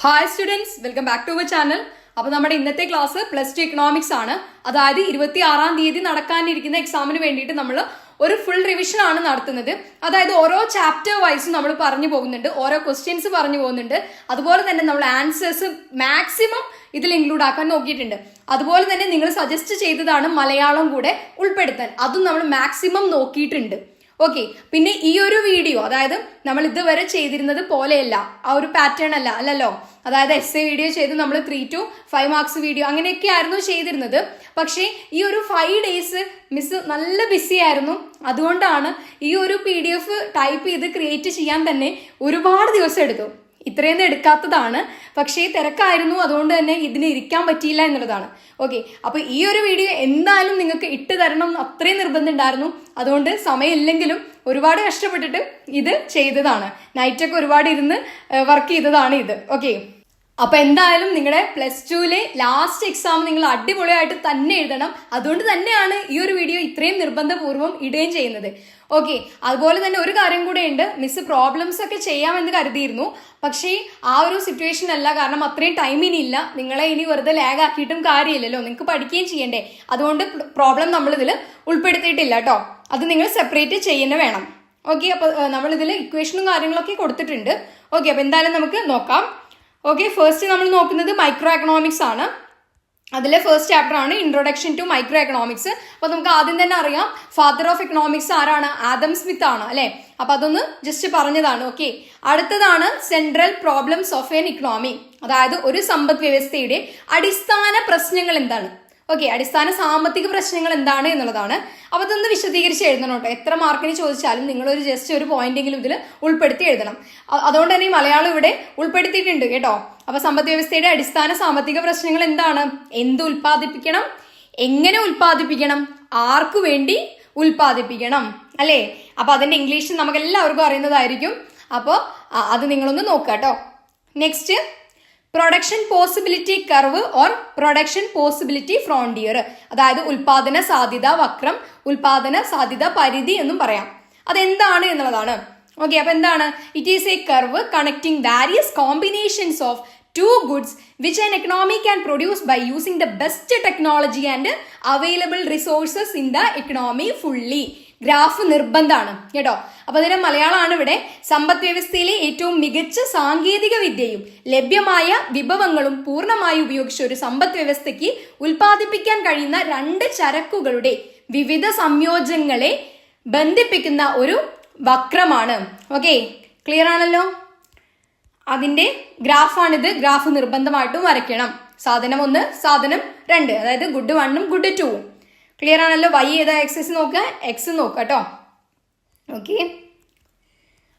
Hi students, welcome back to our channel. അപ്പോൾ നമ്മുടെ ഇന്നത്തെ ക്ലാസ് +2 എക്കണോമിക്സ് ആണ്. അതായത് 26-ാം തീയതി നടക്കാനിരിക്കുന്ന എക്സാമിന് വേണ്ടിയിട്ട് നമ്മൾ ഒരു ഫുൾ റിവിഷൻ ആണ് നടത്തുന്നത്. അതായത് ഓരോ ചാപ്റ്റർ വൈസും നമ്മൾ പറഞ്ഞു പോകുന്നുണ്ട്, ഓരോ ക്വസ്റ്റ്യൻസ് പറഞ്ഞു പോകുന്നുണ്ട്. അതുപോലെ തന്നെ നമ്മൾ ആൻസേഴ്സ് മാക്സിമം ഇതിൽ ഇൻക്ലൂഡ് ആക്കാൻ നോക്കിയിട്ടുണ്ട്. അതുപോലെ തന്നെ നിങ്ങൾ സജസ്റ്റ് ചെയ്തതാണ് മലയാളം കൂടെ ഉൾപ്പെടുത്താൻ, അതും നമ്മൾ മാക്സിമം നോക്കിയിട്ടുണ്ട്. ഓക്കെ, പിന്നെ ഈ ഒരു വീഡിയോ അതായത് നമ്മൾ ഇതുവരെ ചെയ്തിരുന്നത് പോലെയല്ല, ആ ഒരു പാറ്റേൺ അല്ലല്ലോ. അതായത് എസ്എ വീഡിയോ ചെയ്ത് നമ്മൾ 3 to 5 മാർക്സ് വീഡിയോ അങ്ങനെയൊക്കെ ആയിരുന്നു ചെയ്തിരുന്നത്. പക്ഷേ ഈ ഒരു 5 ഡേയ്സ് മിസ് നല്ല ബിസി ആയിരുന്നു. അതുകൊണ്ടാണ് ഈ ഒരു PDF ടൈപ്പ് ചെയ്ത് ക്രിയേറ്റ് ചെയ്യാൻ തന്നെ ഒരുപാട് ദിവസം എടുത്തു. ഇത്രയൊന്നും എടുക്കാത്തതാണ്, പക്ഷേ തിരക്കായിരുന്നു. അതുകൊണ്ട് തന്നെ ഇതിന് ഇരിക്കാൻ പറ്റിയില്ല എന്നുള്ളതാണ്. ഓക്കെ, അപ്പൊ ഈ ഒരു വീഡിയോ എന്തായാലും നിങ്ങൾക്ക് ഇട്ട് തരണം അത്രയും നിർബന്ധം ഉണ്ടായിരുന്നു. അതുകൊണ്ട് സമയമില്ലെങ്കിലും ഒരുപാട് കഷ്ടപ്പെട്ടിട്ട് ഇത് ചെയ്തതാണ്. നൈറ്റൊക്കെ ഒരുപാട് ഇരുന്ന് വർക്ക് ചെയ്തതാണ് ഇത്. ഓക്കെ, അപ്പൊ എന്തായാലും നിങ്ങളുടെ +2-ലെ ലാസ്റ്റ് എക്സാം നിങ്ങൾ അടിപൊളിയായിട്ട് തന്നെ എഴുതണം. അതുകൊണ്ട് തന്നെയാണ് ഈ ഒരു വീഡിയോ ഇത്രയും നിർബന്ധപൂർവ്വം ഇടുകയും ചെയ്യുന്നത്. ഓക്കെ, അതുപോലെ തന്നെ ഒരു കാര്യം കൂടെ ഉണ്ട്. മിസ് പ്രോബ്ലംസ് ഒക്കെ ചെയ്യാമെന്ന് കരുതിയിരുന്നു, പക്ഷേ ആ ഒരു സിറ്റുവേഷൻ അല്ല. കാരണം അത്രയും ടൈം ഇനിയില്ല. നിങ്ങളെ ഇനി വെറുതെ ലാഗ് ആക്കിയിട്ടും കാര്യമില്ലല്ലോ, നിങ്ങൾക്ക് പഠിക്കുകയും ചെയ്യണ്ടേ. അതുകൊണ്ട് പ്രോബ്ലം നമ്മളിതിൽ ഉൾപ്പെടുത്തിയിട്ടില്ല കേട്ടോ. അത് നിങ്ങൾ സെപ്പറേറ്റ് ചെയ്യുന്ന വേണം. ഓക്കെ, അപ്പോൾ നമ്മളിതിൽ ഇക്വേഷനും കാര്യങ്ങളൊക്കെ കൊടുത്തിട്ടുണ്ട്. ഓക്കെ, അപ്പോൾ എന്തായാലും നമുക്ക് നോക്കാം. ഓക്കെ, ഫസ്റ്റ് നമ്മൾ നോക്കുന്നത് മൈക്രോ എക്കണോമിക്സ് ആണ്. അതിലെ ഫസ്റ്റ് ചാപ്റ്റർ ആണ് ഇൻട്രൊഡക്ഷൻ ടു മൈക്രോ എക്കണോമിക്സ്. അപ്പൊ നമുക്ക് ആദ്യം തന്നെ അറിയാം ഫാദർ ഓഫ് എക്കണോമിക്സ് ആരാണ്? ആദം സ്മിത്ത് ആണ് അല്ലെ. അപ്പൊ അതൊന്ന് ജസ്റ്റ് പറഞ്ഞതാണ്. ഓക്കെ, അടുത്തതാണ് central problems of N economy, അതായത് ഒരു സമ്പദ് വ്യവസ്ഥയുടെ അടിസ്ഥാന പ്രശ്നങ്ങൾ എന്താണ്. ഓക്കെ, അടിസ്ഥാന സാമ്പത്തിക പ്രശ്നങ്ങൾ എന്താണ് എന്നുള്ളതാണ്. അപ്പൊ ഇതൊന്ന് വിശദീകരിച്ച് എഴുതണം കേട്ടോ. എത്ര മാർക്കിന് ചോദിച്ചാലും നിങ്ങൾ ഒരു ജസ്റ്റ് ഒരു പോയിന്റെങ്കിലും ഇതിൽ ഉൾപ്പെടുത്തി എഴുതണം. അതുകൊണ്ട് തന്നെ ഈ മലയാളം ഇവിടെ ഉൾപ്പെടുത്തിയിട്ടുണ്ട് കേട്ടോ. അപ്പൊ സമ്പദ് വ്യവസ്ഥയുടെ അടിസ്ഥാന സാമ്പത്തിക പ്രശ്നങ്ങൾ എന്താണ്? എന്ത് ഉൽപ്പാദിപ്പിക്കണം, എങ്ങനെ ഉൽപ്പാദിപ്പിക്കണം, ആർക്കു വേണ്ടി ഉൽപ്പാദിപ്പിക്കണം അല്ലേ. അപ്പൊ അതിന്റെ ഇംഗ്ലീഷ് നമുക്ക് എല്ലാവർക്കും അറിയുന്നതായിരിക്കും. അപ്പോൾ അത് നിങ്ങളൊന്ന് നോക്കുക കേട്ടോ. Next, production possibility curve or production possibility frontier, അതായത് ഉൽപാദന സാധ്യത വക്രം, ഉൽപാദന സാധ്യത പരിധി എന്നും പറയാം. അതെന്താണ് എന്നുള്ളതാണ്. ഓക്കെ, അപ്പൊ എന്താണ്? It is A curve connecting various combinations of two goods which an economy can produce by using the best technology and available resources in the economy fully. Graph നിർബന്ധമാണ് കേട്ടോ. അപ്പൊ അതിന്റെ മലയാളമാണ് ഇവിടെ. സമ്പദ് വ്യവസ്ഥയിലെ ഏറ്റവും മികച്ച സാങ്കേതിക വിദ്യയും ലഭ്യമായ വിഭവങ്ങളും പൂർണ്ണമായി ഉപയോഗിച്ച ഒരു സമ്പദ് വ്യവസ്ഥയ്ക്ക് ഉൽപ്പാദിപ്പിക്കാൻ കഴിയുന്ന 2 ചരക്കുകളുടെ വിവിധ സംയോജനങ്ങളെ ബന്ധിപ്പിക്കുന്ന ഒരു വക്രമാണ്. ഓക്കെ, ക്ലിയർ ആണല്ലോ. അതിന്റെ ഗ്രാഫാണിത്. ഗ്രാഫ് നിർബന്ധമായിട്ടും വരയ്ക്കണം. സാധനം 1, സാധനം 2, അതായത് ഗുഡ് 1ഉം ഗുഡ് 2ഉം. ക്ലിയർ ആണല്ലോ. Y ഏതാ? എക്സ് നോക്കുക, എക്സ് നോക്കുക കേട്ടോ. ഓക്കെ,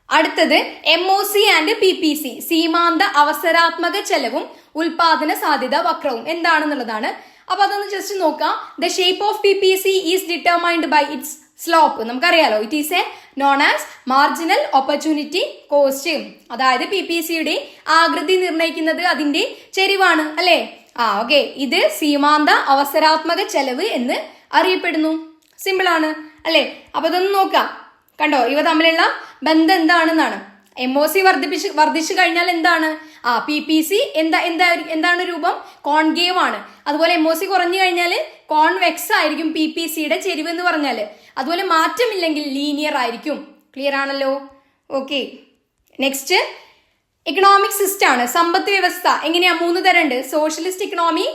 അടുത്തത് MOC ആൻഡ് PPC, സീമാന്ത അവസരാത്മക ചെലവും ഉൽപാദന സാധ്യത വക്രവും എന്താണെന്നുള്ളതാണ്. അപ്പൊ അതൊന്ന് ജസ്റ്റ് നോക്കാം. The shape of PPC is determined by its slope. നമുക്കറിയാലോ, it is a known as marginal opportunity cost. അതായത് PPCയുടെ ആകൃതി നിർണ്ണയിക്കുന്നത് അതിന്റെ ചെരിവാണ് അല്ലെ. ഓക്കെ, ഇത് സീമാന്ത അവസരാത്മക ചെലവ് എന്ന് അറിയപ്പെടുന്നു. സിമ്പിൾ ആണ് അല്ലെ. അപ്പൊ ഇതൊന്ന് നോക്കാം. കണ്ടോ, ഇവ തമ്മിലുള്ള ബന്ധം എന്താണെന്നാണ്. MOC വർദ്ധിച്ചു കഴിഞ്ഞാൽ എന്താണ്? PPC എന്താണ് രൂപം? കോൺകേവ് ആണ്. അതുപോലെ MOC കുറഞ്ഞു കഴിഞ്ഞാൽ കോൺവെക്സ് ആയിരിക്കും PPCയുടെ ചെരിവ് എന്ന് പറഞ്ഞാല്. അതുപോലെ മാറ്റമില്ലെങ്കിൽ ലീനിയർ ആയിരിക്കും. ക്ലിയർ ആണല്ലോ. ഓക്കെ, നെക്സ്റ്റ് ഇക്കണോമിക് സിസ്റ്റം ആണ്. സമ്പദ് വ്യവസ്ഥ എങ്ങനെയാ? 3 തരം ഉണ്ട്. സോഷ്യലിസ്റ്റ് ഇക്കണോമി,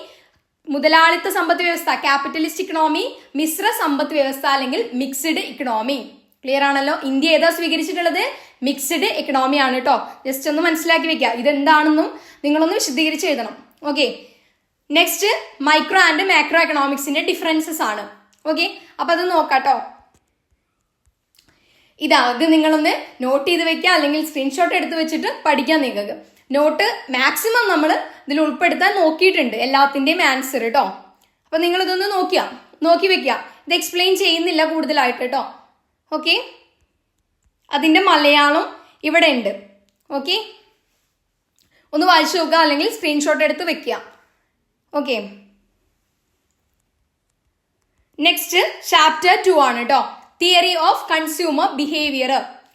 മുതലാളിത്ത സമ്പദ് വ്യവസ്ഥ, ക്യാപിറ്റലിസ്റ്റ് ഇക്കണോമി, മിശ്ര സമ്പദ് വ്യവസ്ഥ അല്ലെങ്കിൽ മിക്സ്ഡ് ഇക്കണോമി. ക്ലിയർ ആണല്ലോ. ഇന്ത്യ ഏതാ സ്വീകരിച്ചിട്ടുള്ളത്? മിക്സ്ഡ് ഇക്കണോമി ആണ് കേട്ടോ. ജസ്റ്റ് ഒന്ന് മനസ്സിലാക്കി വെക്കുക. ഇതെന്താണെന്നും നിങ്ങളൊന്ന് വിശദീകരിച്ച് എഴുതണം. Okay, next micro and macro എക്കണോമിക്സിന്റെ ഡിഫറൻസസ് ആണ്. ഓക്കെ, അപ്പൊ അത് നോക്കാട്ടോ. ഇത് നിങ്ങളൊന്ന് നോട്ട് ചെയ്ത് വെക്കുക, അല്ലെങ്കിൽ സ്ക്രീൻഷോട്ട് എടുത്ത് വെച്ചിട്ട് പഠിക്കാൻ നിങ്ങൾക്ക്. നോട്ട് മാക്സിമം നമ്മൾ ഇതിൽ ഉൾപ്പെടുത്താൻ നോക്കിയിട്ടുണ്ട്, എല്ലാത്തിൻ്റെയും ആൻസർ കേട്ടോ. അപ്പൊ നിങ്ങൾ ഇതൊന്ന് നോക്കി വെക്കുക. ഇത് എക്സ്പ്ലെയിൻ ചെയ്യുന്നില്ല കൂടുതലായിട്ട് കേട്ടോ. ഓക്കെ, അതിന്റെ മലയാളം ഇവിടെ ഉണ്ട്. ഓക്കെ, ഒന്ന് വായിച്ചു നോക്കുക, അല്ലെങ്കിൽ സ്ക്രീൻഷോട്ട് എടുത്ത് വെക്കുക. ഓക്കെ, നെക്സ്റ്റ് ചാപ്റ്റർ 2 ആണ് കേട്ടോ. Theory of consumer behaviour.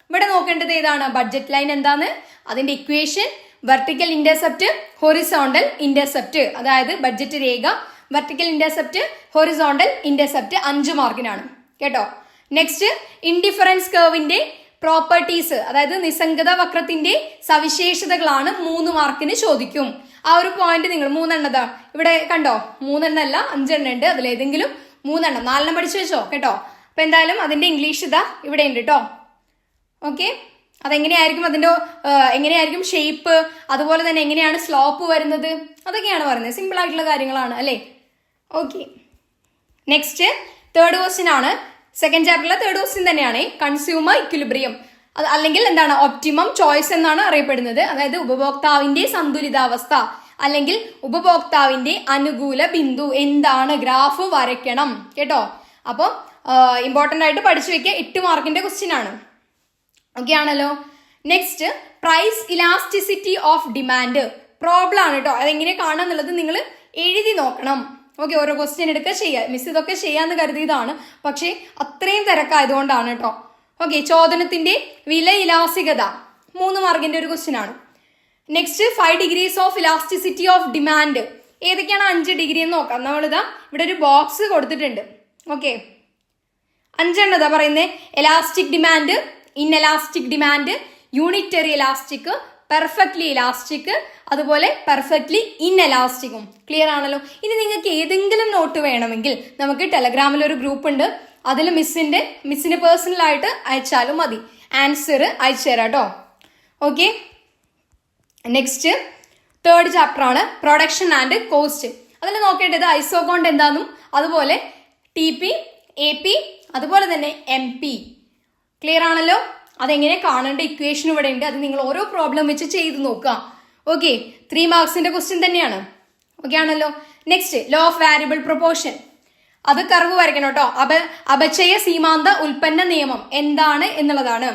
ഇവിടെ നോക്കേണ്ടത് ഏതാണ്? ബഡ്ജറ്റ് ലൈൻ എന്താണ്, അതിന്റെ equation, vertical intercept, horizontal intercept, അതായത് ബഡ്ജറ്റ് രേഖ, വെർട്ടിക്കൽ ഇന്റർസെപ്റ്റ്, ഹൊറിസോണ്ടൽ ഇന്റർസെപ്റ്റ് 5 മാർക്കിനാണ് കേട്ടോ. നെക്സ്റ്റ് ഇൻഡിഫറൻസ് കർവിന്റെ പ്രോപ്പർട്ടീസ്, അതായത് നിസ്സംഗത വക്രത്തിന്റെ സവിശേഷതകളാണ് 3 മാർക്കിന് ചോദിക്കും. ആ ഒരു പോയിന്റ് നിങ്ങൾ 3 എണ്ണതാ ഇവിടെ കണ്ടോ, 3 എണ്ണല്ല 5 എണ്ണം ഉണ്ട്, അതിലേതെങ്കിലും 3 എണ്ണം, 4 എണ്ണം പഠിച്ചു വെച്ചോ കേട്ടോ. അപ്പൊ എന്തായാലും അതിന്റെ ഇംഗ്ലീഷ് ഇതാ ഇവിടെ ഉണ്ട് കേട്ടോ. ഓക്കെ, അതെങ്ങനെയായിരിക്കും, അതിന്റെ എങ്ങനെയായിരിക്കും ഷേപ്പ്, അതുപോലെ തന്നെ എങ്ങനെയാണ് സ്ലോപ്പ് വരുന്നത്, അതൊക്കെയാണ് പറയുന്നത്. സിമ്പിൾ ആയിട്ടുള്ള കാര്യങ്ങളാണ് അല്ലേ. ഓക്കെ, നെക്സ്റ്റ് തേർഡ് ക്വസ്റ്റ്യൻ ആണ്. സെക്കൻഡ് ചാപ്റ്ററിലെ തേർഡ് ക്വസ്റ്റ്യൻ തന്നെയാണ് കൺസ്യൂമർ ഇക്വിലിബ്രിയം, അത് അല്ലെങ്കിൽ എന്താണ് ഒപ്റ്റിമം ചോയ്സ് എന്നാണ് അറിയപ്പെടുന്നത്. അതായത് ഉപഭോക്താവിന്റെ സന്തുലിതാവസ്ഥ അല്ലെങ്കിൽ ഉപഭോക്താവിന്റെ അനുകൂല ബിന്ദു എന്താണ്, ഗ്രാഫ് വരയ്ക്കണം കേട്ടോ. അപ്പോൾ ഇമ്പോർട്ടന്റ് ആയിട്ട് പഠിച്ചു വെക്കുക, 8 മാർക്കിന്റെ ക്വസ്റ്റ്യൻ ആണ്. ഓക്കെ ആണല്ലോ. Next price elasticity of demand problem ആണ് കേട്ടോ. അതെങ്ങനെ കാണുക എന്നുള്ളത് നിങ്ങൾ എഴുതി നോക്കണം. ഓക്കെ, ഓരോ ക്വസ്റ്റ്യൻ എടുക്കുക ചെയ്യുക. മിസ് ഇതൊക്കെ ചെയ്യാന്ന് കരുതിയതാണ്, പക്ഷേ അത്രയും തിരക്കായതുകൊണ്ടാണ് കേട്ടോ. ഓക്കെ, ചോദനത്തിന്റെ വില ഇലാസ്തികത 3 മാർക്കിന്റെ ഒരു ക്വസ്റ്റ്യൻ ആണ്. Next 5 degrees of elasticity of demand, ഏതൊക്കെയാണ് 5 ഡിഗ്രി എന്ന് നോക്കാം. നമ്മളിതാ ഇവിടെ ഒരു ബോക്സ് കൊടുത്തിട്ടുണ്ട്. ഓക്കെ, 5 എണ്ണതാ പറയുന്നത്. Elastic demand, inelastic demand, unitary elastic, perfectly elastic, അതുപോലെ പെർഫെക്റ്റ്ലി ഇൻഎലാസ്റ്റിക്കും. ക്ലിയർ ആണല്ലോ. ഇനി നിങ്ങൾക്ക് ഏതെങ്കിലും നോട്ട് വേണമെങ്കിൽ നമുക്ക് ടെലഗ്രാമിൽ ഒരു ഗ്രൂപ്പ് ഉണ്ട്, അതിൽ മിസ്സിന് പേഴ്സണൽ ആയിട്ട് അയച്ചാലും മതി, ആൻസർ അയച്ചു തരാം കേട്ടോ. ഓക്കെ, നെക്സ്റ്റ് തേർഡ് ചാപ്റ്റർ ആണ് പ്രൊഡക്ഷൻ ആൻഡ് കോസ്റ്റ്. അതിൽ നോക്കേണ്ടത് ഐസോകോണ്ട് എന്താണെന്നും അതുപോലെ TP, AP, അതുപോലെ തന്നെ MP. ക്ലിയർ ആണല്ലോ. അതെങ്ങനെ കാണേണ്ട ഇക്വേഷൻ ഇവിടെ ഉണ്ട്, അത് നിങ്ങൾ ഓരോ പ്രോബ്ലം വെച്ച് ചെയ്ത് നോക്കുക. ഓക്കെ, 3 മാർക്സിന്റെ ക്വസ്റ്റ്യൻ തന്നെയാണ്. ഓക്കെ ആണല്ലോ. Next low of variable proportion, അത് കർവ് വരയ്ക്കണം കേട്ടോ. അപചയ സീമാന്ത ഉൽപ്പന്ന നിയമം എന്താണ് എന്നുള്ളതാണ്.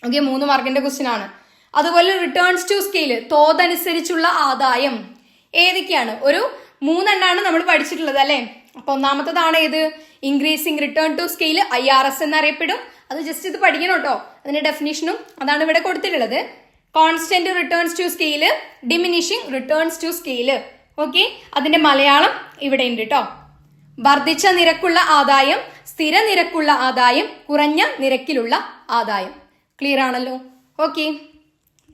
ഓക്കെ, 3 മാർക്കിന്റെ ക്വസ്റ്റ്യൻ ആണ്. അതുപോലെ റിട്ടേൺസ് ടു സ്കെയിൽ, തോതനുസരിച്ചുള്ള ആദായം ഏതൊക്കെയാണ്, ഒരു 3 എണ്ണാണ് നമ്മൾ പഠിച്ചിട്ടുള്ളത് അല്ലെ. അപ്പൊ ഒന്നാമത്തതാണ് ഏത്, increasing return to scale, IRS എന്നറിയപ്പെടും. അത് ജസ്റ്റ് ഇത് പഠിക്കണം കേട്ടോ, അതിന്റെ ഡെഫിനിഷനും അതാണ് ഇവിടെ കൊടുത്തിട്ടുള്ളത്. Constant returns to scale, diminishing returns to scale. Okay, അതിന്റെ മലയാളം ഇവിടെ ഉണ്ട് കേട്ടോ. വർദ്ധിച്ച നിരക്കുള്ള ആദായം, സ്ഥിര നിരക്കുള്ള ആദായം, കുറഞ്ഞ നിരക്കിലുള്ള ആദായം. ക്ലിയർ ആണല്ലോ. ഓക്കെ,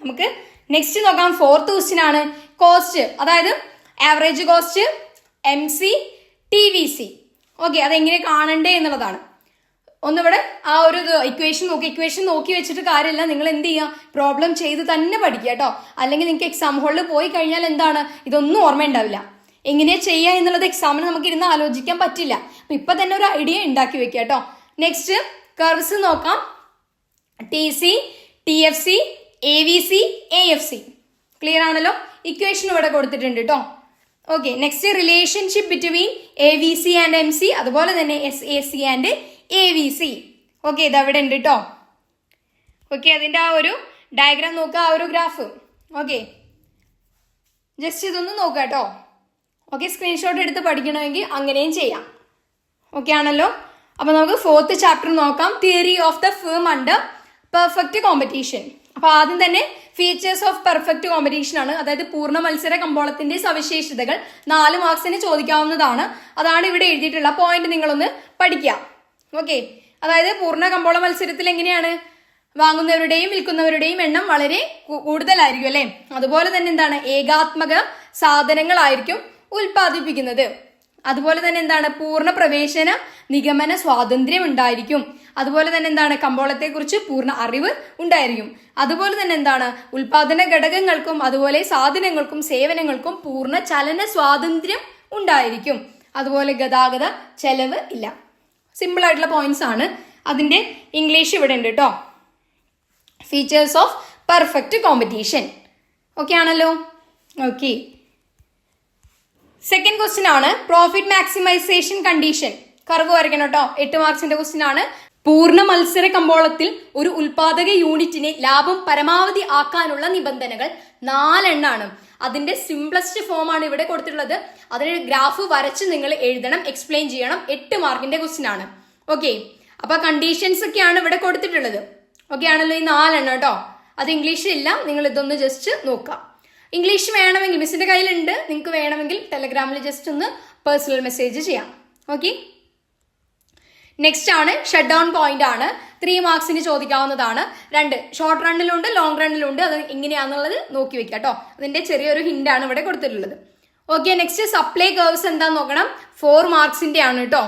നമുക്ക് നെക്സ്റ്റ് നോക്കാം. 4th ക്വസ്റ്റ്യൻ ആണ് കോസ്റ്റ്, അതായത് average cost, MC, TVC. Okay, അതെങ്ങനെ കാണണ്ടേ എന്നുള്ളതാണ്. ഒന്നിവിടെ ആ ഒരു ഇക്വേഷൻ നോക്കി വെച്ചിട്ട് കാര്യമില്ല, നിങ്ങൾ എന്ത് ചെയ്യുക, പ്രോബ്ലം ചെയ്ത് തന്നെ പഠിക്കുക കേട്ടോ. അല്ലെങ്കിൽ നിങ്ങൾക്ക് എക്സാം ഹോളിൽ പോയി കഴിഞ്ഞാൽ എന്താണ്, ഇതൊന്നും ഓർമ്മ ഉണ്ടാവില്ല. എങ്ങനെ ചെയ്യുക എന്നുള്ളത് എക്സാമിന് നമുക്ക് ഇരുന്ന് ആലോചിക്കാൻ പറ്റില്ല. അപ്പൊ ഇപ്പൊ തന്നെ ഒരു ഐഡിയ ഉണ്ടാക്കി വെക്കുക കേട്ടോ. നെക്സ്റ്റ് കർവ്സ് നോക്കാം. TC, TFC, AVC, AFC. Clear ആണല്ലോ. ഇക്വേഷൻ ഇവിടെ കൊടുത്തിട്ടുണ്ട് കേട്ടോ. Okay, next relationship between AVC and MC, അതുപോലെ തന്നെ SAC ആൻഡ് AVC. ഓക്കെ, ഇത് അവിടെ ഉണ്ട് കേട്ടോ. ഓക്കെ, അതിന്റെ ആ ഒരു ഡയഗ്രാം നോക്കുക, ആ ഒരു ഗ്രാഫ്. ഓക്കെ, ജസ്റ്റ് ഇതൊന്ന് നോക്കുക കേട്ടോ. ഓക്കെ, സ്ക്രീൻഷോട്ട് എടുത്ത് പഠിക്കണമെങ്കിൽ അങ്ങനെയും ചെയ്യാം. ഓക്കെ ആണല്ലോ. അപ്പൊ നമുക്ക് 4th ചാപ്റ്റർ നോക്കാം. Theory of the firm under perfect competition. അപ്പൊ ആദ്യം തന്നെ ഫീച്ചേഴ്സ് ഓഫ് പെർഫെക്റ്റ് കോമ്പറ്റീഷൻ ആണ്, അതായത് പൂർണ്ണ മത്സര കമ്പോളത്തിന്റെ സവിശേഷതകൾ 4 മാർക്സിന് ചോദിക്കാവുന്നതാണ്. അതാണ് ഇവിടെ എഴുതിയിട്ടുള്ള പോയിന്റ്, നിങ്ങളൊന്ന് പഠിക്കുക. ഓക്കെ, അതായത് പൂർണ്ണ കമ്പോള മത്സരത്തിൽ എങ്ങനെയാണ്, വാങ്ങുന്നവരുടെയും വിൽക്കുന്നവരുടെയും എണ്ണം വളരെ കൂടുതലായിരിക്കും അല്ലെ. അതുപോലെ തന്നെ എന്താണ്, ഏകാത്മക സാധനങ്ങളായിരിക്കും ഉൽപ്പാദിപ്പിക്കുന്നത്. അതുപോലെ തന്നെ എന്താണ്, പൂർണ്ണ പ്രവേശന നിഗമന സ്വാതന്ത്ര്യം ഉണ്ടായിരിക്കും. അതുപോലെ തന്നെ എന്താണ്, കമ്പോളത്തെ കുറിച്ച് പൂർണ്ണ അറിവ് ഉണ്ടായിരിക്കും. അതുപോലെ തന്നെ എന്താണ്, ഉൽപാദന ഘടകങ്ങൾക്കും അതുപോലെ സാധനങ്ങൾക്കും സേവനങ്ങൾക്കും പൂർണ്ണ ചലന സ്വാതന്ത്ര്യം ഉണ്ടായിരിക്കും. അതുപോലെ ഗതാഗത ചെലവ് ഇല്ല. സിമ്പിൾ ആയിട്ടുള്ള പോയിന്റ്സ് ആണ്. അതിന്റെ ഇംഗ്ലീഷ് ഇവിടെ ഉണ്ട് കേട്ടോ. Features of perfect competition. Okay ആണല്ലോ. ഓക്കെ, സെക്കൻഡ് ക്വസ്റ്റ്യൻ ആണ് പ്രോഫിറ്റ് മാക്സിമൈസേഷൻ കണ്ടീഷൻ. കർവ് വരയ്ക്കണം കേട്ടോ. 8 മാർക്സിന്റെ ക്വസ്റ്റ്യൻ ആണ്. പൂർണ്ണ മത്സര കമ്പോളത്തിൽ ഒരു ഉൽപാദക യൂണിറ്റിനെ ലാഭം പരമാവധി ആക്കാനുള്ള നിബന്ധനകൾ 4 എണ്ണാണ്. അതിന്റെ സിംപ്ലസ്റ്റ് ഫോം ആണ് ഇവിടെ കൊടുത്തിട്ടുള്ളത്. അതിന് ഗ്രാഫ് വരച്ച് നിങ്ങൾ എഴുതണം, എക്സ്പ്ലെയിൻ ചെയ്യണം. 8 മാർക്കിന്റെ ക്വസ്റ്റ്യൻ ആണ്. ഓക്കെ, അപ്പൊ കണ്ടീഷൻസ് ഒക്കെയാണ് ഇവിടെ കൊടുത്തിട്ടുള്ളത്. ഓക്കെ ആണല്ലോ, ഈ 4 എണ്ണം കേട്ടോ. അത് ഇംഗ്ലീഷിലില്ല, നിങ്ങൾ ഇതൊന്ന് ജസ്റ്റ് നോക്കാം. ഇംഗ്ലീഷ് വേണമെങ്കിൽ മിസ്സിന്റെ കയ്യിലുണ്ട്, നിങ്ങൾക്ക് വേണമെങ്കിൽ ടെലഗ്രാമിൽ ജസ്റ്റ് ഒന്ന് പേഴ്സണൽ മെസ്സേജ് ചെയ്യാം. ഓക്കെ, നെക്സ്റ്റ് ആണ് ഷട്ട് ഡൗൺ പോയിന്റ് ആണ്. 3 മാർക്സിന് ചോദിക്കാവുന്നതാണ്. 2 ഷോർട്ട് റണ്ണിലുണ്ട്, ലോങ് റണ്ണിലുണ്ട്. അത് എങ്ങനെയാണെന്നുള്ളത് നോക്കി വെക്കാം കേട്ടോ. അതിന്റെ ചെറിയൊരു ഹിന്റ് ആണ് ഇവിടെ കൊടുത്തിട്ടുള്ളത്. ഓക്കെ, നെക്സ്റ്റ് സപ്ലൈ കർവ്സ് എന്താന്ന് നോക്കണം. 4 മാർക്സിന്റെ ആണ് കേട്ടോ.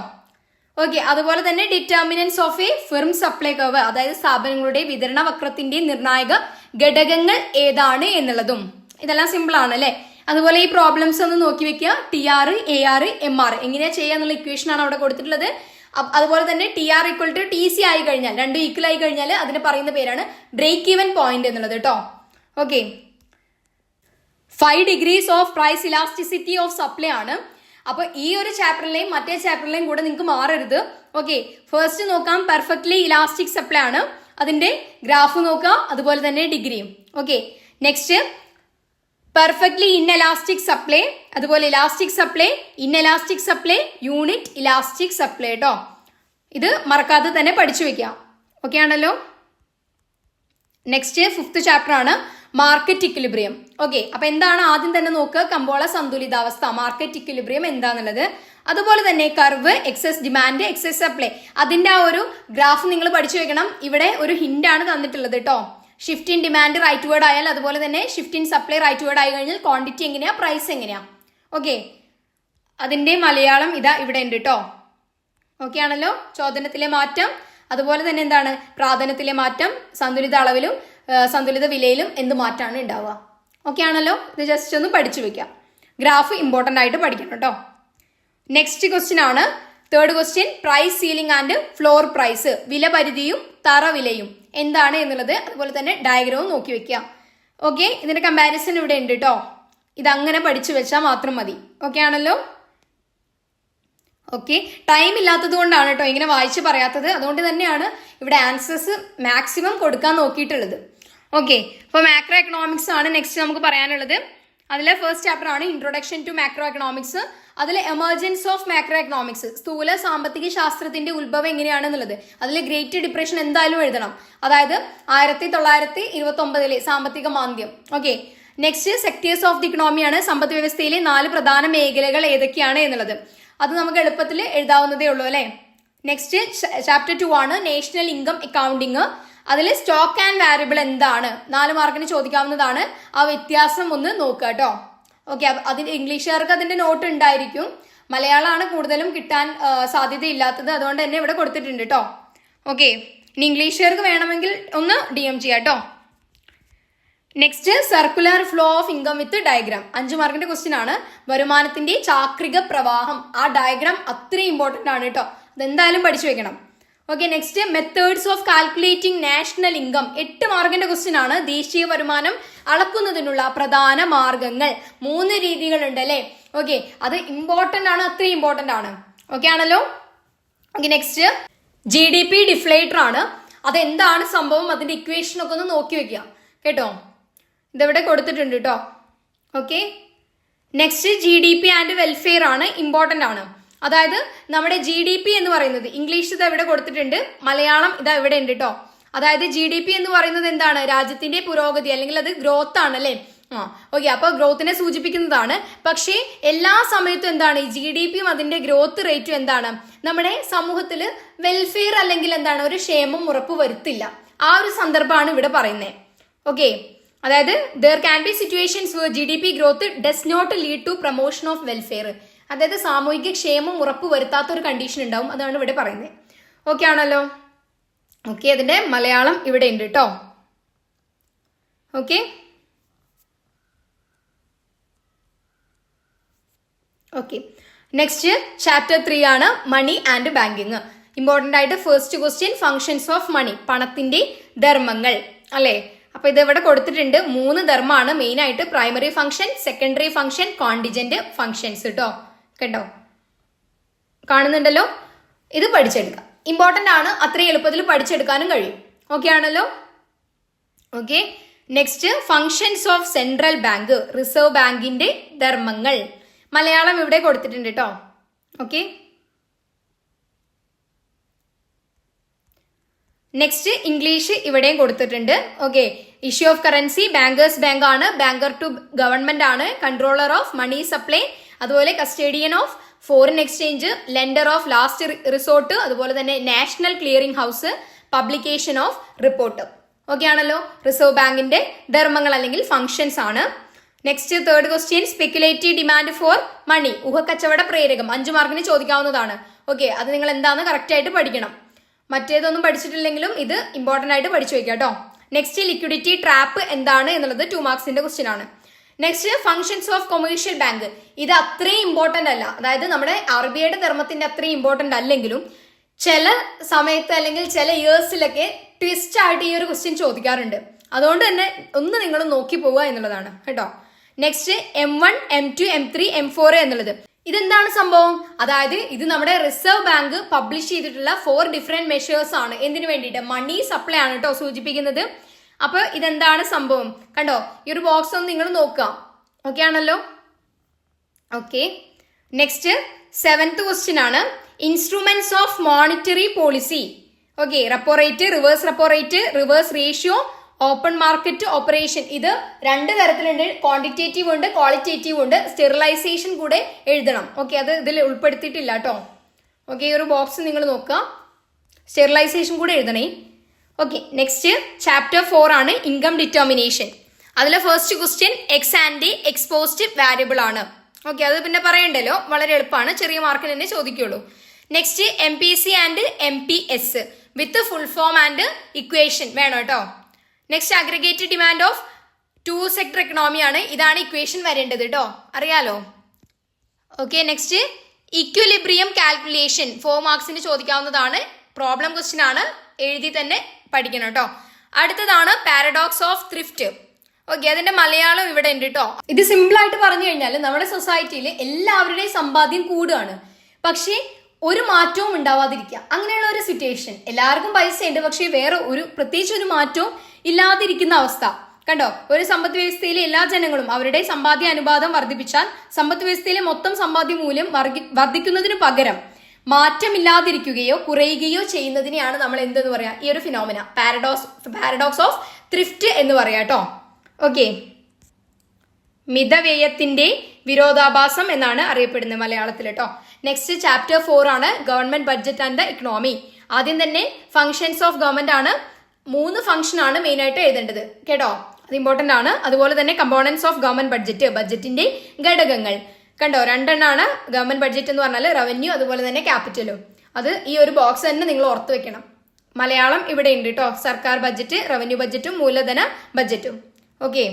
ഓക്കെ, അതുപോലെ തന്നെ determinants of a firm supply curve, അതായത് സ്ഥാപനങ്ങളുടെ വിതരണ വക്രത്തിന്റെ നിർണായക ഘടകങ്ങൾ ഏതാണ് എന്നുള്ളതും. ഇതെല്ലാം സിമ്പിൾ ആണ് അല്ലെ. അതുപോലെ ഈ പ്രോബ്ലംസ് ഒന്ന് നോക്കി വെക്കുക. TR, AR, MR എങ്ങനെയാ ചെയ്യുക എന്നുള്ള ഇക്വേഷൻ ആണ് അവിടെ കൊടുത്തിട്ടുള്ളത്. അതുപോലെ തന്നെ TR ഈക്വൽ ടു TC ആയി കഴിഞ്ഞാൽ, രണ്ടും ഈക്വൽ ആയി കഴിഞ്ഞാൽ അതിന് പറയുന്ന പേരാണ് ബ്രേക്ക് ഈവൻ പോയിന്റ് എന്നുള്ളത് കേട്ടോ. Okay, 5 degrees of price elasticity of supply ആണ്. അപ്പൊ ഈ ഒരു ചാപ്റ്ററിലെയും മറ്റേ ചാപ്റ്ററിലെയും കൂടെ നിങ്ങൾക്ക് മാറരുത്. ഓക്കെ, ഫസ്റ്റ് നോക്കാം പെർഫെക്റ്റ്ലി ഇലാസ്റ്റിക് സപ്ലൈ ആണ്. അതിന്റെ ഗ്രാഫ് നോക്കാം, അതുപോലെ തന്നെ ഡിഗ്രിയും. Okay, next perfectly inelastic supply, അതുപോലെ elastic supply, inelastic supply, unit elastic supply കേട്ടോ. ഇത് മറക്കാതെ തന്നെ പഠിച്ചു വെക്കാം. ഓക്കെ ആണല്ലോ. നെക്സ്റ്റ് 5th ചാപ്റ്റർ ആണ് മാർക്കറ്റ് ഇക്വിലിബ്രിയം. ഓക്കെ, അപ്പൊ എന്താണ് ആദ്യം തന്നെ നോക്കുക, കമ്പോള സന്തുലിതാവസ്ഥ, മാർക്കറ്റ് ഇക്വിലിബ്രിയം എന്താന്നുള്ളത്. അതുപോലെ തന്നെ curve, excess demand, excess supply, അതിന്റെ ആ ഒരു ഗ്രാഫ് നിങ്ങൾ പഠിച്ചു വെക്കണം. ഇവിടെ ഒരു ഹിന്റ് ആണ് തന്നിട്ടുള്ളത് കേട്ടോ. Shift in demand rightward ആയാൽ, അതുപോലെ തന്നെ shift in supply rightward ആയി കഴിഞ്ഞാൽ ക്വാണ്ടിറ്റി എങ്ങനെയാ, പ്രൈസ് എങ്ങനെയാ. ഓക്കെ, അതിന്റെ മലയാളം ഇതാ ഇവിടെ ഉണ്ട് കേട്ടോ. ഓക്കെ ആണല്ലോ. ചോദനത്തിലെ മാറ്റം, അതുപോലെ തന്നെ എന്താണ് പ്രാധാന്യത്തിലെ മാറ്റം, സന്തുലിത അളവിലും സന്തുലിത വിലയിലും എന്ത് മാറ്റാണ് ഉണ്ടാവുക. ഓക്കെ ആണല്ലോ. ഇത് ജസ്റ്റ് ഒന്ന് പഠിച്ചു വെക്കാം. ഗ്രാഫ് ഇമ്പോർട്ടന്റ് ആയിട്ട് പഠിക്കണം കേട്ടോ. നെക്സ്റ്റ് ക്വസ്റ്റ്യൻ ആണ് 3rd question, price ceiling and floor price, വില പരിധിയും തറ വിലയും എന്താണ് എന്നുള്ളത്. അതുപോലെ തന്നെ ഡയഗ്രവും നോക്കി വെക്കുക. ഓക്കെ, ഇതിന്റെ കമ്പാരിസൺ ഇവിടെ ഉണ്ട് കേട്ടോ. ഇതങ്ങനെ പഠിച്ചു വെച്ചാൽ മാത്രം മതി. ഓക്കെ ആണല്ലോ. ഓക്കെ, ടൈം ഇല്ലാത്തത് കൊണ്ടാണ് കേട്ടോ ഇങ്ങനെ വായിച്ച് പറയാത്തത്. അതുകൊണ്ട് തന്നെയാണ് ഇവിടെ ആൻസേഴ്സ് മാക്സിമം കൊടുക്കാൻ നോക്കിയിട്ടുള്ളത്. ഓക്കെ, അപ്പോൾ മാക്രോ എക്കണോമിക്സ് ആണ് നെക്സ്റ്റ് നമുക്ക് പറയാനുള്ളത്. അതിലെ ഫസ്റ്റ് ചാപ്റ്റർ ആണ് ഇൻട്രൊഡക്ഷൻ ടു മാക്രോ എക്കണോമിക്സ്. അതിൽ എമർജൻസ് ഓഫ് മാക്രോ എക്കണോമിക്സ്, സ്ഥൂല സാമ്പത്തിക ശാസ്ത്രത്തിന്റെ ഉത്ഭവം എങ്ങനെയാണെന്നുള്ളത്. അതിൽ ഗ്രേറ്റ് ഡിപ്രഷൻ എന്തായാലും എഴുതണം, അതായത് 1929 സാമ്പത്തിക മാന്ദ്യം. Okay, next sectors of the ഇക്കണോമിയാണ്, സമ്പദ് വ്യവസ്ഥയിലെ 4 പ്രധാന മേഖലകൾ ഏതൊക്കെയാണ് എന്നുള്ളത്. അത് നമുക്ക് എളുപ്പത്തിൽ എഴുതാവുന്നതേ ഉള്ളൂ അല്ലെ. നെക്സ്റ്റ് ചാപ്റ്റർ 2 ആണ് നാഷണൽ ഇൻകം അക്കൗണ്ടിങ്. അതിൽ സ്റ്റോക്ക് ആൻഡ് വാരിയബിൾ എന്താണ്, 4 മാർക്കിന് ചോദിക്കാവുന്നതാണ്. ആ വ്യത്യാസം ഒന്ന് നോക്കുക കേട്ടോ. ഓക്കെ, അതിന് ഇംഗ്ലീഷുകാർക്ക് അതിന്റെ നോട്ട് ഉണ്ടായിരിക്കും. മലയാളമാണ് കൂടുതലും കിട്ടാൻ സാധ്യതയില്ലാത്തത്, അതുകൊണ്ട് തന്നെ ഇവിടെ കൊടുത്തിട്ടുണ്ട് കേട്ടോ. ഓക്കെ, ഇനി ഇംഗ്ലീഷുകാർക്ക് വേണമെങ്കിൽ ഒന്ന് DM ചെയ്യാം കേട്ടോ. Next circular flow of income with diagram, 5 മാർക്കിന്റെ ക്വസ്റ്റ്യൻ ആണ്. വരുമാനത്തിന്റെ ചാക്രിക പ്രവാഹം, ആ ഡയഗ്രാം അത്രയും ഇമ്പോർട്ടന്റ് ആണ് കേട്ടോ. അതെന്തായാലും പഠിച്ചു വെക്കണം. Okay, next methods of calculating national income, 8 മാർക്കിന്റെ ക്വസ്റ്റ്യൻ ആണ്. ദേശീയ വരുമാനം അളക്കുന്നതിനുള്ള പ്രധാന മാർഗങ്ങൾ, 3 രീതികളുണ്ട് അല്ലെ. ഓക്കെ, അത് ഇമ്പോർട്ടന്റ് ആണ്, അത്രയും ഇമ്പോർട്ടന്റ് ആണ്. ഓക്കെ ആണല്ലോ. ഓക്കെ, നെക്സ്റ്റ് GDP ഡിഫ്ലേറ്റർ ആണ്. അതെന്താണ് സംഭവം, അതിന്റെ ഇക്വേഷൻ ഒക്കെ ഒന്ന് നോക്കി വെക്കുക കേട്ടോ. ഇതെവിടെ കൊടുത്തിട്ടുണ്ട് കേട്ടോ. Okay, next GDP and welfare ആണ്, ഇമ്പോർട്ടന്റ് ആണ്. അതായത് നമ്മുടെ GDP എന്ന് പറയുന്നത് ഇംഗ്ലീഷ് ഇത് എവിടെ കൊടുത്തിട്ടുണ്ട്, മലയാളം ഇതാ ഇവിടെ ഉണ്ട് കേട്ടോ. അതായത് GDP എന്ന് പറയുന്നത് എന്താണ്, രാജ്യത്തിന്റെ പുരോഗതി, അല്ലെങ്കിൽ അത് ഗ്രോത്ത് ആണ് അല്ലെ. ഓക്കെ, അപ്പൊ ഗ്രോത്തിനെ സൂചിപ്പിക്കുന്നതാണ്. പക്ഷേ എല്ലാ സമയത്തും എന്താണ്, ഈ GDPയും അതിന്റെ ഗ്രോത്ത് റേറ്റും എന്താണ്, നമ്മുടെ സമൂഹത്തിൽ വെൽഫെയർ അല്ലെങ്കിൽ എന്താണ്, ഒരു ക്ഷേമം ഉറപ്പുവരുത്തില്ല. ആ ഒരു സന്ദർഭമാണ് ഇവിടെ പറയുന്നത്. ഓക്കെ, അതായത് there can be situations where GDP growth does not lead to promotion of welfare, അതായത് സാമൂഹിക ക്ഷേമം ഉറപ്പുവരുത്താത്ത ഒരു കണ്ടീഷൻ ഉണ്ടാവും. അതാണ് ഇവിടെ പറയുന്നത്. ഓക്കെ ആണല്ലോ. ഓക്കെ, അതിന്റെ മലയാളം ഇവിടെ ഉണ്ട് കേട്ടോ. ഓക്കെ, ഓക്കെ, നെക്സ്റ്റ് ചാപ്റ്റർ 3 ആണ് മണി ആൻഡ് ബാങ്കിങ്. ഇമ്പോർട്ടന്റ് ആയിട്ട് first question, functions of money, പണത്തിന്റെ ധർമ്മങ്ങൾ അല്ലെ. അപ്പൊ ഇത് ഇവിടെ കൊടുത്തിട്ടുണ്ട്. 3 ധർമ്മമാണ് മെയിൻ ആയിട്ട്, primary function, secondary function, contingent functions കേട്ടോ. കേട്ടോ, കാണുന്നുണ്ടല്ലോ. ഇത് പഠിച്ചെടുക്കാം, ഇമ്പോർട്ടന്റ് ആണ്, അത്രയും എളുപ്പത്തിൽ പഠിച്ചെടുക്കാനും കഴിയും. ഓക്കെ ആണല്ലോ. Okay, next functions of central bank, reserve ബാങ്കിന്റെ ധർമ്മങ്ങൾ, മലയാളം ഇവിടെ കൊടുത്തിട്ടുണ്ട് കേട്ടോ. ഓക്കെ, നെക്സ്റ്റ് ഇംഗ്ലീഷ് ഇവിടെയും കൊടുത്തിട്ടുണ്ട്. Okay, issue of currency bankers bank ആണ്, ബാങ്കർ ടു ഗവൺമെന്റ് ആണ്, കൺട്രോളർ ഓഫ് മണി സപ്ലൈ, അതുപോലെ custodian of foreign exchange, lender of last resort, അതുപോലെ തന്നെ national clearing house, publication of report. Okay ആണല്ലോ, reserve ബാങ്കിന്റെ ധർമ്മങ്ങൾ അല്ലെങ്കിൽ ഫങ്ഷൻസ് ആണ്. Next third question, speculative demand for money, ഊഹക്കച്ചവട പ്രേരകം, 5 മാർക്കിന് ചോദിക്കാവുന്നതാണ്. ഓക്കെ, അത് നിങ്ങൾ എന്താണെന്ന് കറക്റ്റ് ആയിട്ട് പഠിക്കണം. മറ്റേതൊന്നും പഠിച്ചിട്ടില്ലെങ്കിലും ഇത് ഇമ്പോർട്ടന്റ് ആയിട്ട് പഠിച്ചു വെക്കാം കേട്ടോ. നെക്സ്റ്റ് ലിക്വിഡിറ്റി ട്രാപ്പ് എന്താണ് എന്നുള്ളത് 2 മാർക്സിന്റെ ക്വസ്റ്റ്യൻ ആണ്. Next functions of commercial bank, ഇത് അത്രയും ഇമ്പോർട്ടന്റ് അല്ല, അതായത് നമ്മുടെ RBIയുടെ ധർമ്മത്തിന്റെ അത്രയും ഇമ്പോർട്ടന്റ് അല്ലെങ്കിലും ചില സമയത്ത് അല്ലെങ്കിൽ ചില ഇയേഴ്സിലൊക്കെ ട്വിസ്റ്റ് ആയിട്ട് ഈ ഒരു ക്വസ്റ്റ്യൻ ചോദിക്കാറുണ്ട്. അതുകൊണ്ട് തന്നെ ഒന്ന് നിങ്ങൾ നോക്കി പോവുക എന്നുള്ളതാണ് കേട്ടോ. Next M1, M2, M3, M4 എന്നുള്ളത് ഇതെന്താണ് സംഭവം? അതായത് ഇത് നമ്മുടെ റിസർവ് ബാങ്ക് പബ്ലിഷ് ചെയ്തിട്ടുള്ള 4 ഡിഫറെന്റ് മെഷേഴ്സ് ആണ്. എന്തിനു വേണ്ടിയിട്ട്? മണി സപ്ലൈ ആണ് കേട്ടോ സൂചിപ്പിക്കുന്നത്. അപ്പൊ ഇതെന്താണ് സംഭവം? കണ്ടോ, ഈ ഒരു ബോക്സ് ഒന്ന് നിങ്ങൾ നോക്കുക. ഓക്കെ ആണല്ലോ. ഓക്കെ, നെക്സ്റ്റ് 7th ക്വസ്റ്റ്യൻ ആണ്, instruments of monetary policy. Okay, repo rate, reverse repo rate, reverse ratio, open market operation. ഇത് 2 തരത്തിലുണ്ട്, ക്വാണ്ടിറ്റേറ്റീവ് ഉണ്ട്, ക്വാളിറ്റേറ്റീവ് ഉണ്ട്. സ്റ്റെറിലൈസേഷൻ കൂടെ എഴുതണം. ഓക്കെ, അത് ഇതിൽ ഉൾപ്പെടുത്തിയിട്ടില്ല കേട്ടോ. ഓക്കെ, ഈ ഒരു ബോക്സ് നിങ്ങൾ നോക്കുക, സ്റ്റെറിലൈസേഷൻ കൂടെ എഴുതണേ. ഓക്കെ, നെക്സ്റ്റ് ചാപ്റ്റർ 4 ആണ് ഇൻകം ഡിറ്റർമിനേഷൻ. അതിലെ first question ex and ex post variable ആണ്. ഓക്കെ, അത് പിന്നെ പറയണ്ടല്ലോ, വളരെ എളുപ്പമാണ്, ചെറിയ മാർക്കിന് തന്നെ ചോദിക്കുള്ളൂ. Next MPC and MPS with full form and equation വേണം കേട്ടോ. Next aggregated demand of 2 sector economy ആണ്, ഇതാണ് ഇക്വേഷൻ വരേണ്ടത് കേട്ടോ, അറിയാലോ. ഓക്കെ, നെക്സ്റ്റ് ഇക്വിലിബ്രിയം കാൽക്കുലേഷൻ 4 മാർക്സിന് ചോദിക്കാവുന്നതാണ്, പ്രോബ്ലം ക്വസ്റ്റ്യൻ ആണ്, എഴുതി തന്നെ പഠിക്കണം കേട്ടോ. അടുത്തതാണ് പാരഡോക്സ് ഓഫ് ത്രിഫ്റ്റ്. ഓക്കെ, അതിന്റെ മലയാളം ഇവിടെ ഉണ്ട് കേട്ടോ. ഇത് സിമ്പിൾ ആയിട്ട് പറഞ്ഞു കഴിഞ്ഞാൽ നമ്മുടെ സൊസൈറ്റിയിൽ എല്ലാവരുടെയും സമ്പാദ്യം കൂടുകയാണ്, പക്ഷേ ഒരു മാറ്റവും ഉണ്ടാവാതിരിക്കുക, അങ്ങനെയുള്ള ഒരു സിറ്റുവേഷൻ. എല്ലാവർക്കും പൈസ ഉണ്ട്, പക്ഷേ വേറെ പ്രത്യേകിച്ച് ഒരു മാറ്റവും ഇല്ലാതിരിക്കുന്ന അവസ്ഥ കണ്ടോ. ഒരു സമ്പദ് വ്യവസ്ഥയിലെ എല്ലാ ജനങ്ങളും അവരുടെ സമ്പാദ്യ അനുപാതം വർദ്ധിപ്പിച്ചാൽ സമ്പദ് വ്യവസ്ഥയിലെ മൊത്തം സമ്പാദ്യ മൂല്യം വർദ്ധിക്കുന്നതിന് പകരം മാറ്റമില്ലാതിരിക്കുകയോ കുറയുകയോ ചെയ്യുന്നതിനെയാണ് നമ്മൾ എന്തെന്ന് പറയാ, ഈ ഒരു ഫിനോമിന പാരഡോക്സ് ഓഫ് ത്രിഫ്റ്റ് എന്ന് പറയാ കേട്ടോ. ഓക്കെ, മിതവ്യയത്തിന്റെ വിരോധാഭാസം എന്നാണ് അറിയപ്പെടുന്നത് മലയാളത്തിൽ കേട്ടോ. നെക്സ്റ്റ് ചാപ്റ്റർ 4 ആണ് government budget and the economy. ആദ്യം തന്നെ ഫങ്ഷൻസ് ഓഫ് ഗവൺമെന്റ് ആണ്, 3 ഫംഗ്ഷൻ ആണ് മെയിൻ ആയിട്ട് എഴുതേണ്ടത് കേട്ടോ, അത് ഇമ്പോർട്ടന്റ് ആണ്. അതുപോലെ തന്നെ കമ്പോണൻസ് ഓഫ് ഗവൺമെന്റ് ബഡ്ജറ്റ്, ബഡ്ജറ്റിന്റെ ഘടകങ്ങൾ കണ്ടോ, 2 എണ്ണമാണ് ഗവൺമെന്റ് ബഡ്ജറ്റ് എന്ന് പറഞ്ഞാൽ, റവന്യൂ അതുപോലെ തന്നെ ക്യാപിറ്റലും. അത് ഈ ഒരു ബോക്സ് തന്നെ നിങ്ങൾ ഓർത്ത് വെക്കണം. മലയാളം ഇവിടെ ഉണ്ട് കേട്ടോ, സർക്കാർ ബഡ്ജറ്റ്, റവന്യൂ ബഡ്ജറ്റും മൂലധന ബഡ്ജറ്റും. ഓക്കെ,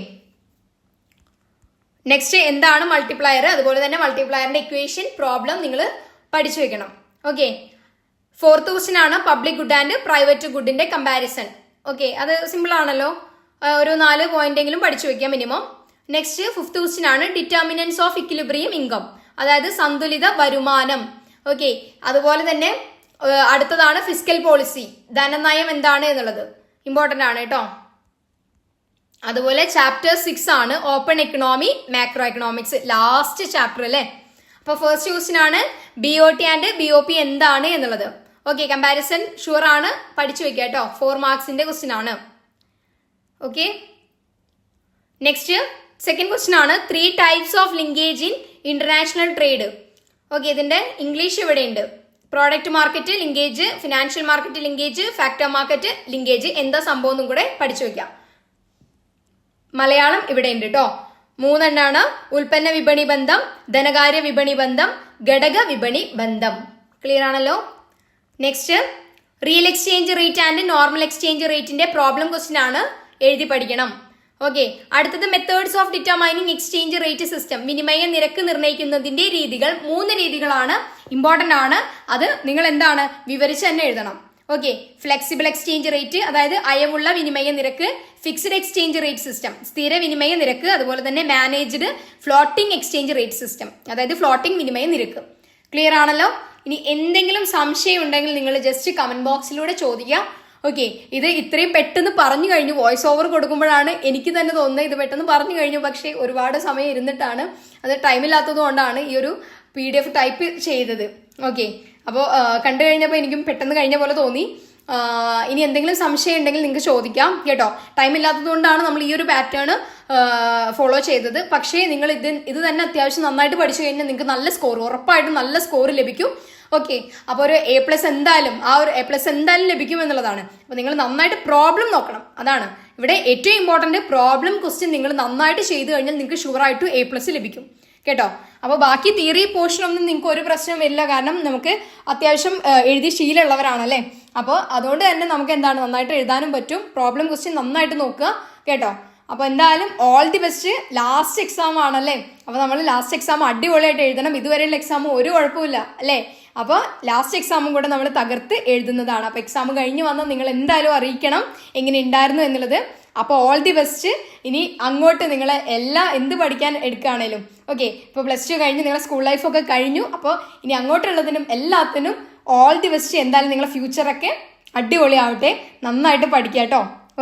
നെക്സ്റ്റ് എന്താണ് മൾട്ടിപ്ലയർ, അതുപോലെ തന്നെ മൾട്ടിപ്ലയറിന്റെ ഇക്വേഷൻ പ്രോബ്ലം നിങ്ങൾ പഠിച്ചു വെക്കണം. ഓക്കെ, 4th ക്വസ്റ്റ്യൻ ആണ് പബ്ലിക് ഗുഡ് ആൻഡ് പ്രൈവറ്റ് ഗുഡിന്റെ കമ്പാരിസൺ. ഓക്കെ, അത് സിമ്പിൾ ആണല്ലോ, ഒരു 4 പോയിന്റെങ്കിലും പഠിച്ചു വെക്കാം മിനിമം. നെക്സ്റ്റ് 5th ക്വസ്റ്റ്യൻ ആണ് ഡിറ്റർമിനൻസ് ഓഫ് ഇക്വിലിബ്രിയം ഇൻകം, അതായത് സന്തുലിത വരുമാനം. ഓക്കെ, അതുപോലെ തന്നെ അടുത്തതാണ് ഫിസ്ക്കൽ പോളിസി, ധനനയം എന്താണ് എന്നുള്ളത് ഇമ്പോർട്ടന്റ് ആണ് കേട്ടോ. അതുപോലെ ചാപ്റ്റർ 6 ആണ് open economy macro economics, last chapter അല്ലേ. അപ്പൊ ഫസ്റ്റ് ക്വസ്റ്റ്യൻ ആണ് BOT ആൻഡ് BOP എന്താണ് എന്നുള്ളത്. ഓക്കെ, കമ്പാരിസൺ ഷുവർ ആണ്, പഠിച്ചു വെക്കുക കേട്ടോ, 4 മാർക്സിന്റെ ക്വസ്റ്റ്യൻ ആണ്. ഓക്കെ, നെക്സ്റ്റ് സെക്കൻഡ് ക്വസ്റ്റ്യൻ ആണ് 3 types of linkage in international trade. Okay, ഇതിന്റെ ഇംഗ്ലീഷ് ഇവിടെ ഉണ്ട്. Product market linkage, financial market linkage, factor market linkage, എന്താ സംഭവം എന്നും കൂടെ പഠിച്ചു വെക്കാം. മലയാളം ഇവിടെ ഉണ്ട് കേട്ടോ. 3 എണ്ണാണ്, ഉൽപ്പന്ന വിപണി ബന്ധം, ധനകാര്യ വിപണി ബന്ധം, ഘടക വിപണി ബന്ധം. ക്ലിയർ ആണല്ലോ. Next real exchange rate and normal exchange റേറ്റിന്റെ പ്രോബ്ലം ക്വസ്റ്റ്യൻ ആണ്, എഴുതി പഠിക്കണം. ഓക്കെ, അടുത്തത് methods of determining exchange rate system, വിനിമയ നിരക്ക് നിർണ്ണയിക്കുന്നതിന്റെ രീതികൾ 3 രീതികളാണ്, ഇമ്പോർട്ടന്റ് ആണ്. അത് നിങ്ങൾ എന്താണ് വിവരിച്ച് തന്നെ എഴുതണം. ഓക്കെ, ഫ്ലെക്സിബിൾ എക്സ്ചേഞ്ച് റേറ്റ്, അതായത് അയവുള്ള വിനിമയ നിരക്ക്, ഫിക്സ്ഡ് എക്സ്ചേഞ്ച് റേറ്റ് സിസ്റ്റം, സ്ഥിര വിനിമയ നിരക്ക്, അതുപോലെ തന്നെ managed floating exchange rate system, അതായത് ഫ്ലോട്ടിംഗ് വിനിമയ നിരക്ക്. ക്ലിയർ ആണല്ലോ. ഇനി എന്തെങ്കിലും സംശയം ഉണ്ടെങ്കിൽ നിങ്ങൾ ജസ്റ്റ് കമന്റ് ബോക്സിലൂടെ ചോദിക്കാം. ഓക്കെ, ഇത് ഇത്രയും പെട്ടെന്ന് പറഞ്ഞു കഴിഞ്ഞു, വോയിസ് ഓവർ കൊടുക്കുമ്പോഴാണ് എനിക്ക് തന്നെ തോന്നുന്നത് ഇത് പെട്ടെന്ന് പറഞ്ഞു കഴിഞ്ഞു, പക്ഷേ ഒരുപാട് സമയം ഇരുന്നിട്ടാണ്, അത് ടൈമില്ലാത്തത് കൊണ്ടാണ് ഈ ഒരു PDF ടൈപ്പ് ചെയ്തത്. ഓക്കെ, അപ്പോൾ കണ്ടു കഴിഞ്ഞപ്പോൾ എനിക്കും പെട്ടെന്ന് കഴിഞ്ഞ പോലെ തോന്നി. ഇനി എന്തെങ്കിലും സംശയം ഉണ്ടെങ്കിൽ നിങ്ങൾക്ക് ചോദിക്കാം കേട്ടോ. ടൈം ഇല്ലാത്തതുകൊണ്ടാണ് നമ്മൾ ഈ ഒരു പാറ്റേൺ ഫോളോ ചെയ്തത്. പക്ഷേ നിങ്ങൾ ഇത് തന്നെ അത്യാവശ്യം നന്നായിട്ട് പഠിച്ചു കഴിഞ്ഞാൽ നിങ്ങൾക്ക് നല്ല സ്കോർ, ഉറപ്പായിട്ടും നല്ല സ്കോർ ലഭിക്കും. ഓക്കെ, അപ്പോൾ ഒരു A+ എന്തായാലും, ആ ഒരു A+ എന്തായാലും ലഭിക്കും എന്നുള്ളതാണ്. അപ്പോൾ നിങ്ങൾ നന്നായിട്ട് പ്രോബ്ലം നോക്കണം. അതാണ് ഇവിടെ ഏറ്റവും ഇമ്പോർട്ടൻറ്റ്. പ്രോബ്ലം ക്വസ്റ്റ്യൻ നിങ്ങൾ നന്നായിട്ട് ചെയ്തു കഴിഞ്ഞാൽ നിങ്ങൾക്ക് ഷുവറായിട്ടും A+ ലഭിക്കും കേട്ടോ. അപ്പോൾ ബാക്കി തിയറി പോർഷനൊന്നും നിങ്ങൾക്ക് ഒരു പ്രശ്നം വരില്ല. കാരണം നമുക്ക് അത്യാവശ്യം എഴുതി ശീലമുള്ളവരാണല്ലേ. അപ്പോൾ അതുകൊണ്ട് തന്നെ നമുക്ക് എന്താണ് നന്നായിട്ട് എഴുതാനും പറ്റും. പ്രോബ്ലം ക്വസ്റ്റ്യൻ നന്നായിട്ട് നോക്കുക കേട്ടോ. അപ്പോൾ എന്തായാലും all the best. Last exam ആണല്ലേ, അപ്പോൾ നമ്മൾ ലാസ്റ്റ് എക്സാം അടിപൊളിയായിട്ട് എഴുതണം. ഇതുവരെയുള്ള എക്സാം ഒരു കുഴപ്പമില്ല അല്ലേ. അപ്പോൾ ലാസ്റ്റ് എക്സാമും കൂടെ നമ്മൾ തകർത്ത് എഴുതുന്നതാണ്. അപ്പോൾ എക്സാം കഴിഞ്ഞ് വന്നാൽ നിങ്ങൾ എന്തായാലും അറിയിക്കണം എങ്ങനെ ഉണ്ടായിരുന്നു എന്നുള്ളത്. അപ്പോൾ ഓൾ ദി ബെസ്റ്റ്. ഇനി അങ്ങോട്ട് നിങ്ങൾ എന്ത് പഠിക്കാൻ എടുക്കുകയാണേലും ഓക്കെ, ഇപ്പോൾ +2 കഴിഞ്ഞ് നിങ്ങളുടെ സ്കൂൾ ലൈഫൊക്കെ കഴിഞ്ഞു. അപ്പോൾ ഇനി അങ്ങോട്ടുള്ളതിനും എല്ലാത്തിനും ഓൾ ദി ബെസ്റ്റ്. എന്തായാലും നിങ്ങളുടെ ഫ്യൂച്ചറൊക്കെ അടിപൊളിയാവട്ടെ. നന്നായിട്ട് പഠിക്കുക കേട്ടോ.